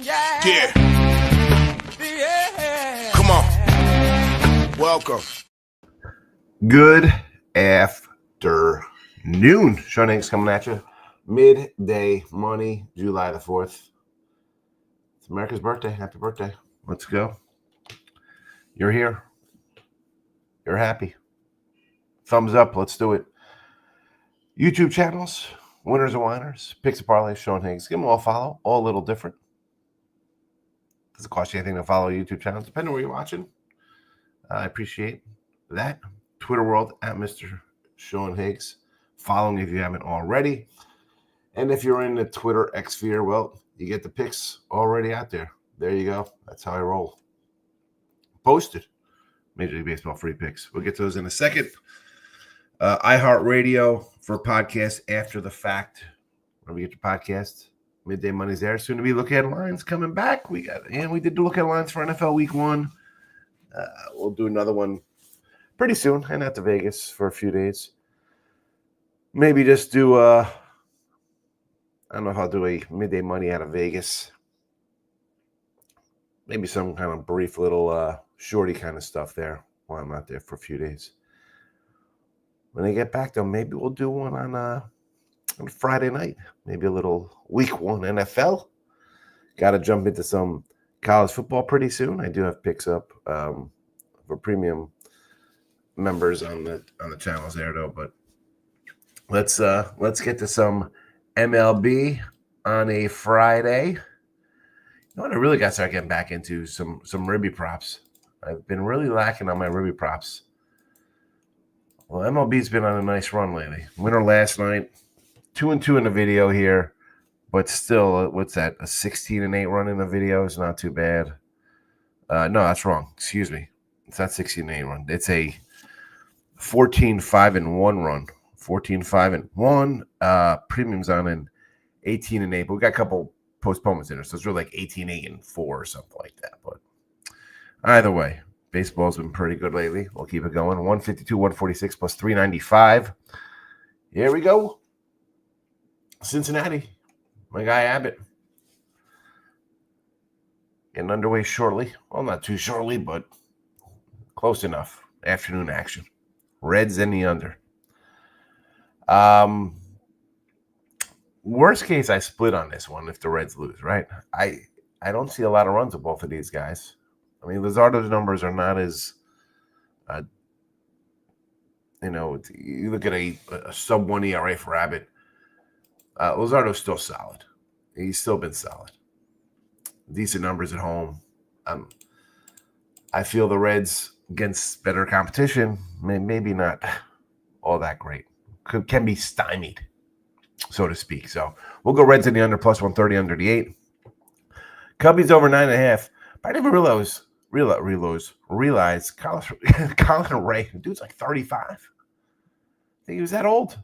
Yeah. Come on. Welcome. Good afternoon. Sean Higgs coming at you. Midday money, July the 4th. It's America's birthday. Happy birthday. Let's go. You're here. You're happy. Thumbs up. Let's do it. YouTube channels, winners and whiners, picks and parlays, Sean Higgs. Give them all a follow. All a little different. Doesn't cost you anything to follow YouTube channels, depending on where you're watching. I appreciate that. Twitter world at Mr. Sean Higgs. Follow me if you haven't already. And if you're in the Twitter X sphere, well, you get the picks already out there. There you go. That's how I roll. Posted. Major League Baseball free picks. We'll get to those in a second. iHeartRadio for podcasts after the fact. Whenever you get your podcast, Midday Money's there. Soon to be look ahead lines coming back. We did the look ahead lines for NFL Week 1. We'll do another one pretty soon. Head out to Vegas for a few days. Maybe just do I don't know if I'll do a Midday Money out of Vegas. Maybe some kind of brief little shorty kind of stuff there while I'm out there for a few days. When I get back, though, maybe we'll do one on Friday night. Maybe a little Week 1 NFL. Got to jump into some college football pretty soon. I do have picks up for premium members on the channels there, though. But let's get to some MLB on a Friday. You know what? I really got to start getting back into some Ribby props. I've been really lacking on my Ribby props. Well, MLB's been on a nice run lately. Winner last night, 2-2 in the video here, but still, what's that? A 16-8 run in the video is not too bad. No, that's wrong. Excuse me. It's not 16-8 run. It's a 14-5-1 run. 14-5-1. Premiums on an 18-8. But we got a couple postponements in there, so it's really like 18-8-4 or something like that. But either way, baseball's been pretty good lately. We'll keep it going. 152, 146 plus 395. Here we go. Cincinnati. My guy Abbott. Getting underway shortly. Well, not too shortly, but close enough. Afternoon action. Reds in the under. Worst case, I split on this one if the Reds lose, right? I don't see a lot of runs of both of these guys. I mean, Luzardo's numbers are not as, you look at a sub-1 ERA for Abbott. Luzardo's still solid. He's still been solid. Decent numbers at home. I feel the Reds against better competition, maybe not all that great. Can be stymied, so to speak. So we'll go Reds in the under plus 130 under the 8. Cubbies over 9.5. But I never realized Colin Ray, the dude's like 35. I think he was that old.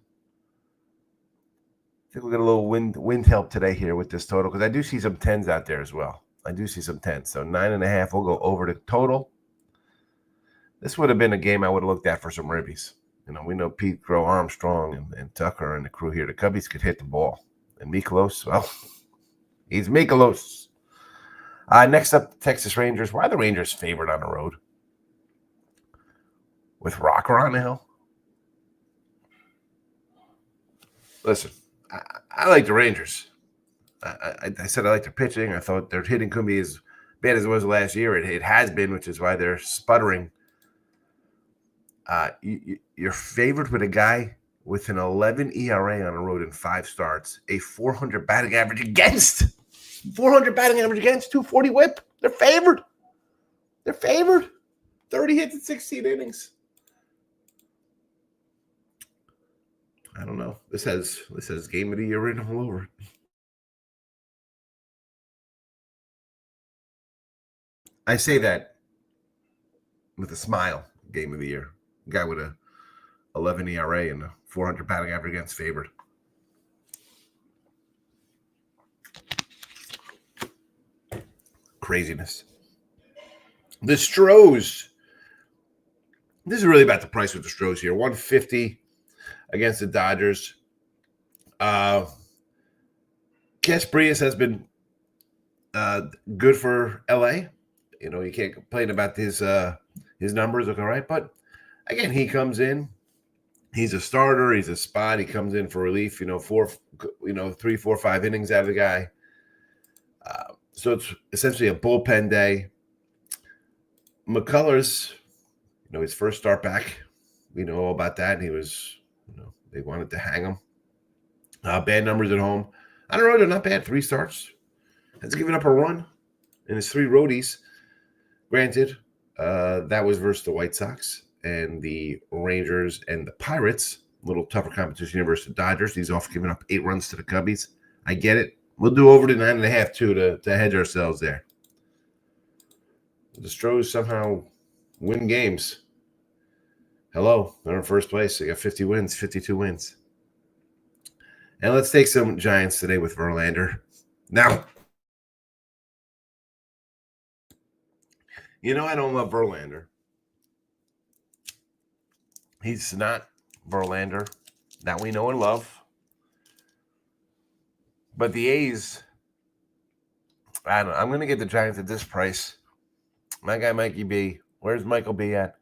I think we'll get a little wind help today here with this total because I do see some 10s out there as well. I do see some 10s. So 9.5, we'll go over the total. This would have been a game I would have looked at for some ribbies. We know Pete Crow Armstrong and Tucker and the crew here. The Cubbies could hit the ball. And Mikolos, well, he's Mikolos. Next up, Texas Rangers. Why are the Rangers favored on the road? With Rocker on the hill? Listen, I like the Rangers. I said I like their pitching. I thought their hitting couldn't be as bad as it was last year. It has been, which is why they're sputtering. You're favored with a guy with an 11 ERA on the road in 5 starts, a 400 batting average against. 400 batting average against, 240 whip. They're favored. 30 hits in 16 innings. I don't know. This has game of the year written all over it. I say that with a smile. Game of the year. Guy with a 11 ERA and a 400 batting average against favored. Craziness. The Stros. This is really about the price with the Stros here. 150 against the Dodgers. Casprias has been Good for LA. You can't complain about his numbers looking right. But again, he comes in. He's a starter. He's a spot. He comes in for relief. 3, 4, 5 innings out of the guy. So it's essentially a bullpen day. McCullers, his first start back. We know all about that. And he was, they wanted to hang him. Bad numbers at home. On the road, they're not bad. 3 starts. Has given up a run in his 3 roadies. Granted, that was versus the White Sox and the Rangers and the Pirates. A little tougher competition versus the Dodgers. He's off giving up 8 runs to the Cubbies. I get it. We'll do over to 9.5 too to hedge ourselves there. The Stros somehow win games. Hello, they're in first place. They got 50 wins, 52 wins. And let's take some Giants today with Verlander. Now, I don't love Verlander. He's not Verlander that we know and love. But the A's, I don't know. I'm going to get the Giants at this price. My guy, Mikey B. Where's Michael B at?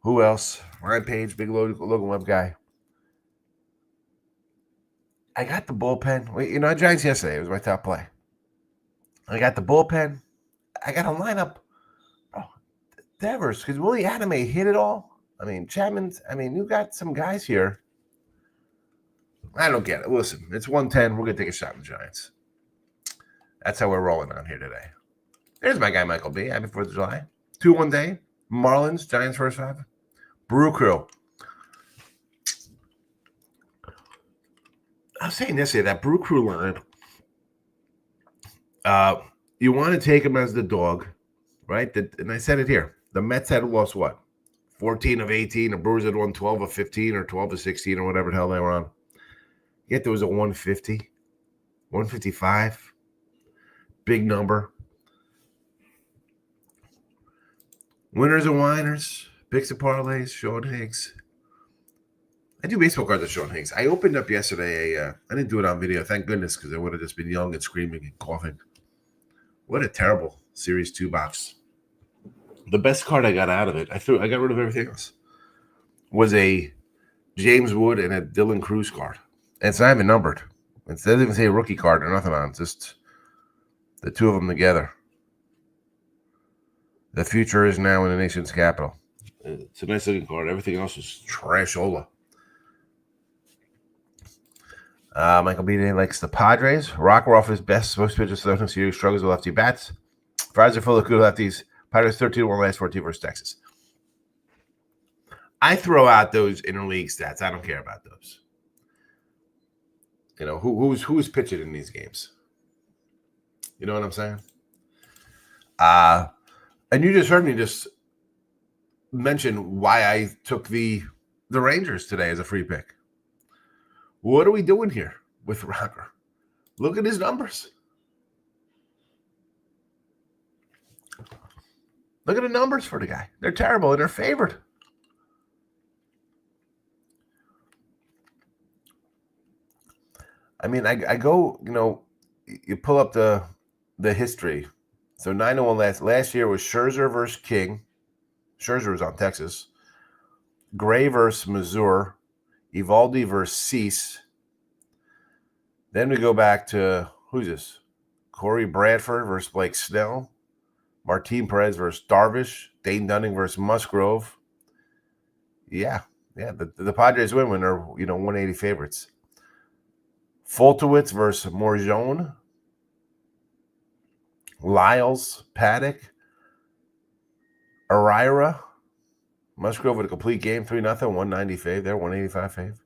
Who else? Ryan Page, big Logan Webb guy. I got the bullpen. Giants yesterday. It was my top play. I got the bullpen. I got a lineup. Devers, because Willie Adame hit it all. Chapman's. You got some guys here. I don't get it. Listen, it's 110. We're going to take a shot at the Giants. That's how we're rolling on here today. There's my guy, Michael B. Happy 4th of July. 2-1 day. Marlins, Giants first 5. Brew Crew. I was saying yesterday, that Brew Crew line, you want to take him as the dog, right? And I said it here. The Mets had lost what? 14 of 18. The Brewers had won 12 of 15 or 12 of 16 or whatever the hell they were on. Yet there was a 150, 155. Big number. Winners and whiners. Picks and parlays. Sean Higgs. I do baseball cards with Sean Higgs. I opened up yesterday I didn't do it on video, thank goodness, because I would have just been yelling and screaming and coughing. What a terrible Series 2 box. The best card I got out of it, I got rid of everything else, was a James Wood and a Dylan Cruz card. And it's not even numbered. It doesn't even say a rookie card or nothing on it. It's just the 2 of them together. The future is now in the nation's capital. It's a nice looking card. Everything else is trashola. Michael B. likes the Padres. Rocker off his best most pitches to the series. Struggles with lefty bats. Fridays are full of good lefties. Padres 13-1 last 14 versus Texas. I throw out those interleague stats. I don't care about those. Who's pitching in these games? You know what I'm saying? And you just heard me just mention why I took the Rangers today as a free pick. What are we doing here with Rocker? Look at his numbers. Look at the numbers for the guy. They're terrible and they're favored. I go, you pull up the history. So 9-1 last year was Scherzer versus King. Scherzer was on Texas. Gray versus Missouri. Evaldi versus Cease. Then we go back to, who's this? Corey Bradford versus Blake Snell. Martin Perez versus Darvish. Dane Dunning versus Musgrove. Yeah. The Padres win when they're 180 favorites. Foltowitz versus Morjon. Lyles, Paddock, Arira. Musgrove with a complete game, 3-0, 190 fave there, 185 fave.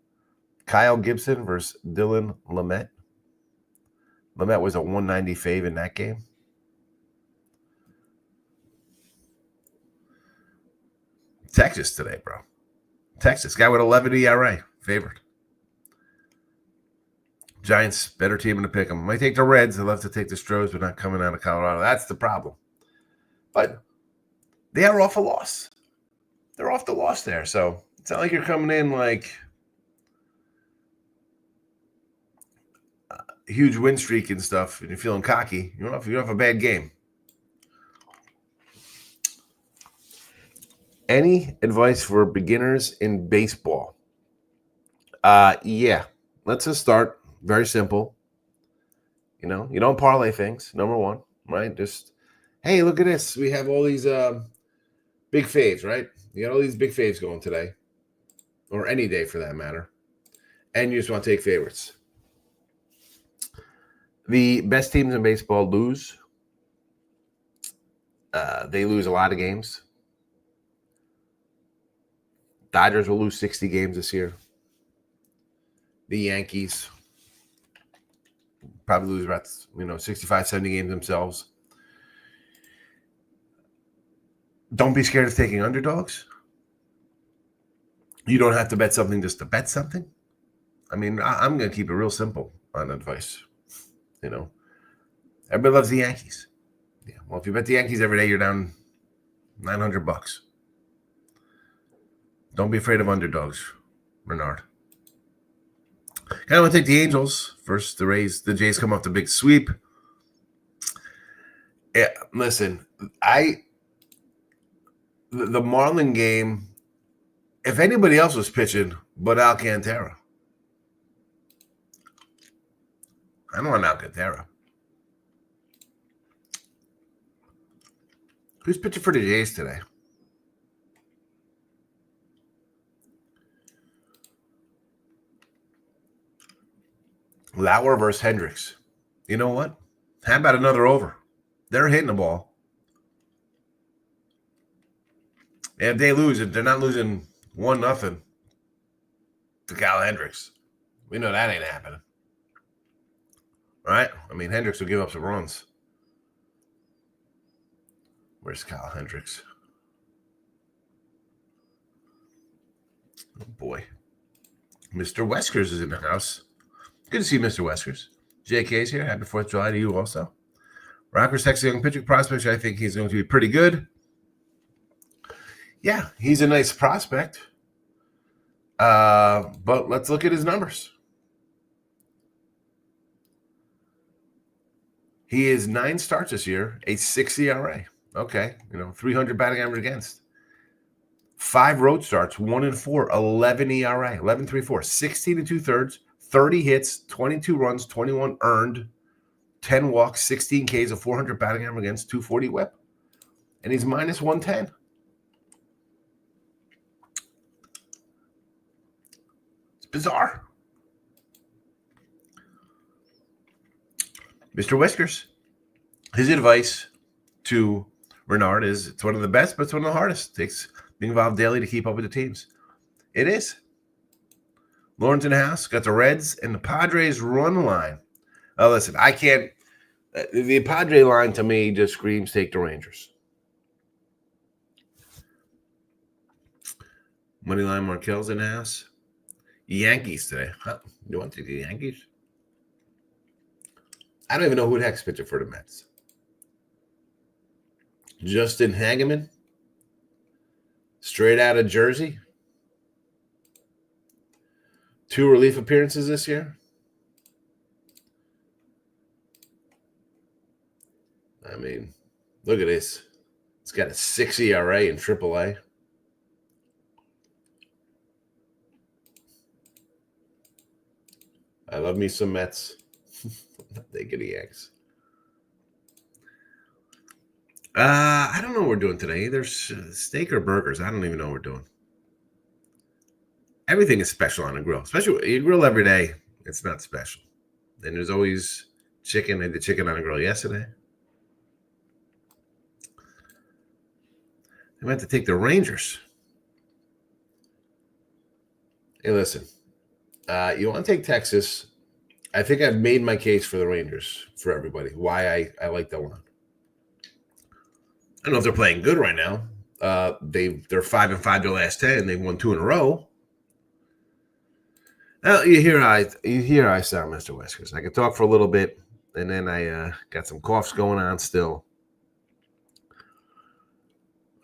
Kyle Gibson versus Dylan Lamet. Lamet was a 190 fave in that game. Texas today, bro. Texas, guy with 11 ERA, favored. Giants, better team in the pick 'em. Might take the Reds. They'll have to take the Stros, but not coming out of Colorado. That's the problem. But they are off a loss. They're off the loss there. So it's not like you're coming in like, huge win streak and stuff, and you're feeling cocky, you don't have a bad game. Any advice for beginners in baseball? Yeah. Let's just start. Very simple. You don't parlay things, number one, right? Just, hey, look at this. We have all these big faves, right? You got all these big faves going today, or any day for that matter. And you just want to take favorites. The best teams in baseball lose. They lose a lot of games. Dodgers will lose 60 games this year. The Yankees probably lose about 65, 70 games themselves. Don't be scared of taking underdogs. You don't have to bet something just to bet something. I mean, I'm going to keep it real simple on advice. Everybody loves the Yankees. Yeah. Well, if you bet the Yankees every day, you're down $900. Don't be afraid of underdogs, Renard. Kind of want to take the Angels first. The Jays come off the big sweep. Yeah, listen, the Marlin game. If anybody else was pitching, but Alcantara, I don't want Alcantara. Who's pitching for the Jays today? Lauer versus Hendricks. You know what? How about another over? They're hitting the ball. And if they lose it, they're not losing 1-0 to Cal Hendricks. We know that ain't happening. Right? I mean, Hendricks will give up some runs. Where's Kyle Hendricks? Oh, boy. Mr. Weskers is in the house. Good to see Mr. Weskers. JK's here. Happy 4th of July to you also. Rocker's sexy young pitching prospect. I think he's going to be pretty good. Yeah, he's a nice prospect. But let's look at his numbers. He is 9 starts this year, a 6 ERA. Okay, 300 batting average against. 5 road starts, 1-4, 11 ERA, 11.34, 16 2/3, 30 hits, 22 runs, 21 earned, 10 walks, 16 Ks, a 400 batting average against, 240 whip. And he's minus 110. It's bizarre. Mr. Whiskers, his advice to Renard is it's one of the best, but it's one of the hardest. It takes being involved daily to keep up with the teams. It is. Lauren's in the house. Got the Reds and the Padres run line. Oh, listen, I can't. The Padre line to me just screams take the Rangers. Moneyline Markel's in the house. Yankees today. Huh? You want to take the Yankees? I don't even know who the heck's pitching for the Mets. Justin Hageman, straight out of Jersey. 2 relief appearances this year. I mean, look at this. It's got a 6 ERA in AAA. I love me some Mets. They get the Yanks. I don't know what we're doing today. There's steak or burgers. I don't even know what we're doing. Everything is special on a grill. Especially you grill every day. It's not special. And there's always chicken. I did chicken on a grill yesterday. I meant to take the Rangers. Hey, listen. You want to take Texas. I think I've made my case for the Rangers for everybody. Why I like that one. I don't know if they're playing good right now. They're 5-5 their last 10. They've won 2 in a row. Well, you hear I sound, Mr. Weskers. I could talk for a little bit, and then I got some coughs going on still.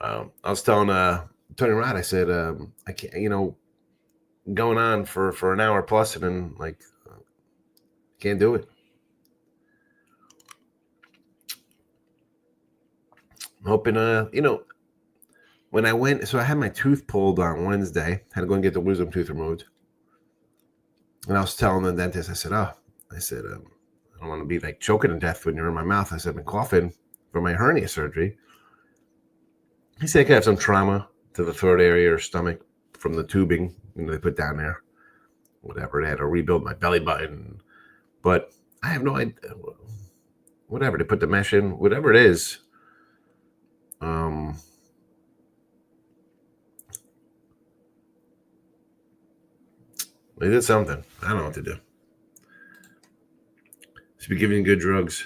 I was telling Tony Rod, I said, I can't, going on for an hour plus, and then can't do it. hoping, when I went, so I had my tooth pulled on Wednesday, had to go and get the wisdom tooth removed. And I was telling the dentist, I said, I don't want to be like choking to death when you're in my mouth. I said, I've been coughing for my hernia surgery. He said I could have some trauma to the throat area or stomach from the tubing they put down there. Whatever, they had to rebuild my belly button. But I have no idea. Whatever, they put the mesh in, whatever it is. They did something. I don't know what to do. Should be giving you good drugs.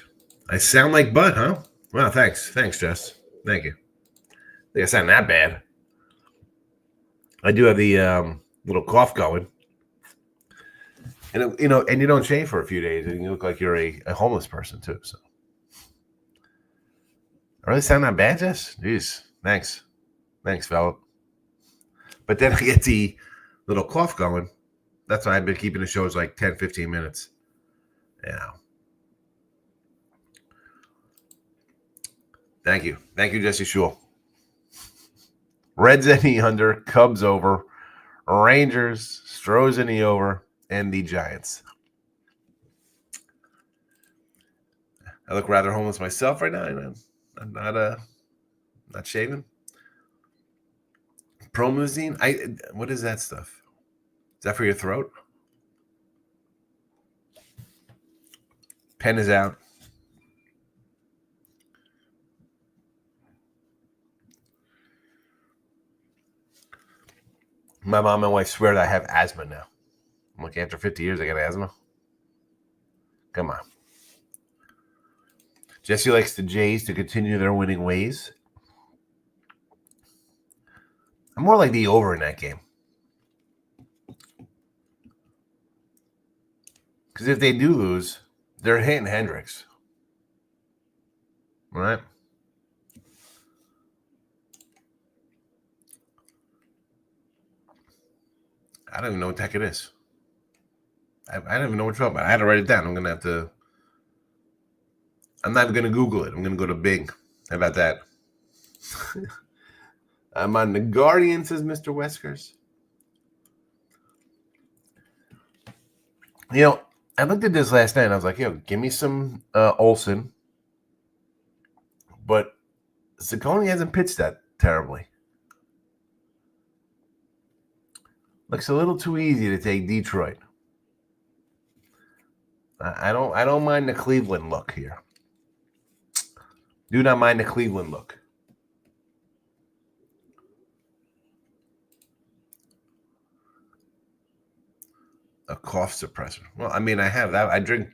I sound like butt, huh? Well, thanks. Thanks, Jess. Thank you. I think I sound that bad. I do have the little cough going. And, and you don't shave for a few days, and you look like you're a homeless person, too. So, I really sound that bad, Jess? Jeez. Thanks. Thanks, fella. But then I get the little cough going. That's why I've been keeping the shows like 10, 15 minutes. Yeah. Thank you. Thank you, Jesse Schul. Reds in the under, Cubs over, Rangers, Stros in the over, and the Giants. I look rather homeless myself right now. I'm not shaving. Promazine? What is that stuff? Is that for your throat? Pen is out. My mom and wife swear that I have asthma now. I'm like, after 50 years, I got asthma? Come on. Jesse likes the Jays to continue their winning ways. I'm more like the over in that game. Because if they do lose, they're hitting Hendricks. Right? I don't even know what the heck it is. I don't even know what you're talking about. I had to write it down. I'm not even going to Google it. I'm going to go to Bing. How about that? I'm on the Guardian, says Mr. Weskers. I looked at this last night and I was like, give me some Olsen. But Ciccone hasn't pitched that terribly. Looks a little too easy to take Detroit. I don't mind the Cleveland look here. Do not mind the Cleveland look. A cough suppressor. Well, I mean, I have that. I drink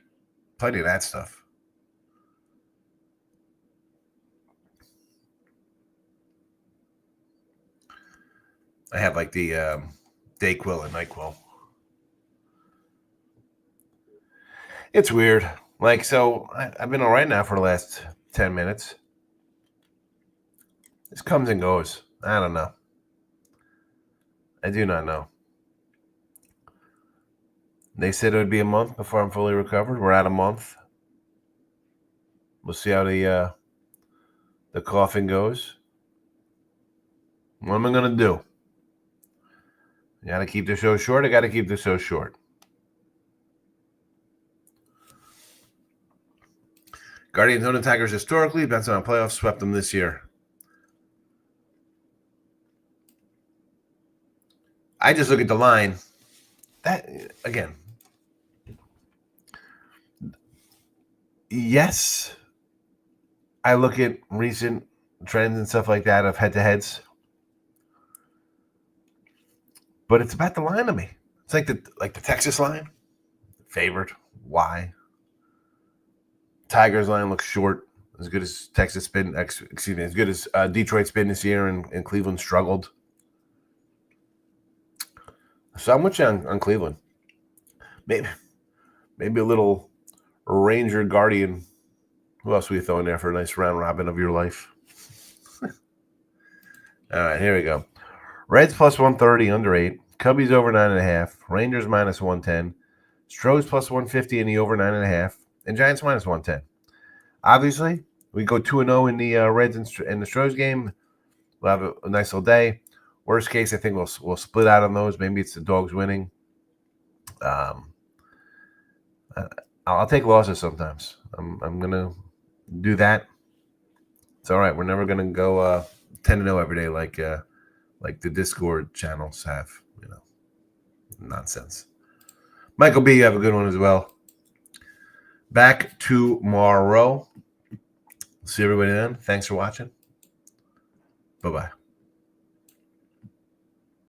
plenty of that stuff. I have like the Dayquil and NyQuil. It's weird. Like, so I've been all right now for the last 10 minutes. This comes and goes. I don't know. I do not know. They said it would be a month before I'm fully recovered. We're at a month. We'll see how the coughing goes. What am I going to do? You got to keep the show short. I got to keep the show short. Guardians own the Tigers historically. Bets on playoffs. Swept them this year. I just look at the line. That, again, yes, I look at recent trends and stuff like that of head-to-heads. But it's about the line to me. It's like the Texas line. Favored. Why? Tigers line looks short. As good as Texas been, as good as Detroit's been this year, and Cleveland struggled. So I'm with you on Cleveland. Maybe a little Ranger Guardian. Who else we throw in there for a nice round robin of your life? All right, here we go. Reds plus 130, under 8. Cubbies over 9.5. Rangers minus 110. Stros plus 150 in the over 9.5. And Giants minus 110. Obviously, We go 2-0 in the Reds and the Stros game. We'll have a nice little day. Worst case, I think we'll split out on those. Maybe it's the dogs winning. I'll take losses sometimes. I'm gonna do that. It's all right. We're never gonna go 10-0 every day like the Discord channels have. Nonsense. Michael B, you have a good one as well. Back tomorrow. See everybody then. Thanks for watching. Bye-bye.